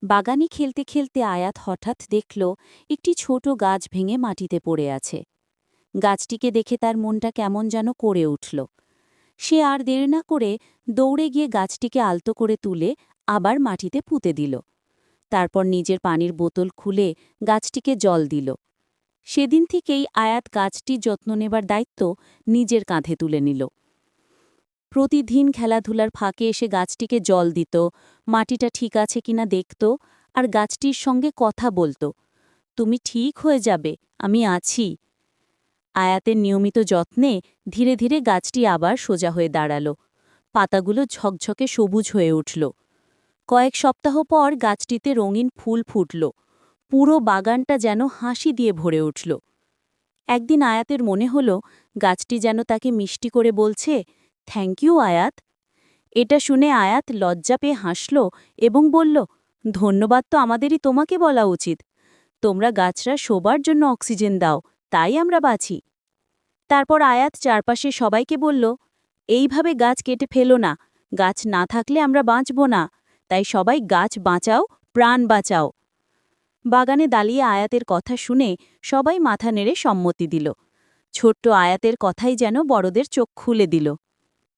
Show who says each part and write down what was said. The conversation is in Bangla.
Speaker 1: বাগানে খেলতে খেলতে আয়াত হঠাৎ দেখল একটি ছোট গাছ ভেঙে মাটিতে পড়ে আছে। গাছটিকে দেখে তার মনটা কেমন যেন করে উঠল। সে আর দেরি না করে দৌড়ে গিয়ে গাছটিকে আলতো করে তুলে আবার মাটিতে পুঁতে দিল। তারপর নিজের পানির বোতল খুলে গাছটিকে জল দিল। সেদিন থেকেই আয়াত গাছটির যত্ন নেবার দায়িত্ব নিজের কাঁধে তুলে নিল। প্রতিদিন খেলাধুলার ফাঁকে এসে গাছটিকে জল দিত, মাটিটা ঠিক আছে কিনা দেখত, আর গাছটির সঙ্গে কথা বলত। তুমি ঠিক হয়ে যাবে, আমি আছি। আয়াতের নিয়মিত যত্নে ধীরে ধীরে গাছটি আবার সোজা হয়ে দাঁড়াল। পাতাগুলো ঝকঝকে সবুজ হয়ে উঠল। কয়েক সপ্তাহ পর গাছটিতে রঙিন ফুল ফুটল। পুরো বাগানটা যেন হাসি দিয়ে ভরে উঠল। একদিন আয়াতের মনে হল গাছটি যেন তাকে মিষ্টি করে বলছে, থ্যাংক ইউ আয়াত। এটা শুনে আয়াত লজ্জা পেয়ে হাসল এবং বলল, ধন্যবাদ তো আমাদেরই তোমাকে বলা উচিত। তোমরা গাছরা সবার জন্য অক্সিজেন দাও, তাই আমরা বাঁচি। তারপর আয়াত চারপাশে সবাইকে বলল, এইভাবে গাছ কেটে ফেলো না, গাছ না থাকলে আমরা বাঁচব না, তাই সবাই গাছ বাঁচাও, প্রাণ বাঁচাও। বাগানে দাঁড়িয়ে আয়াতের কথা শুনে সবাই মাথা নেড়ে সম্মতি দিল। ছোট্ট আয়াতের কথাই যেন বড়দের চোখ খুলে দিল।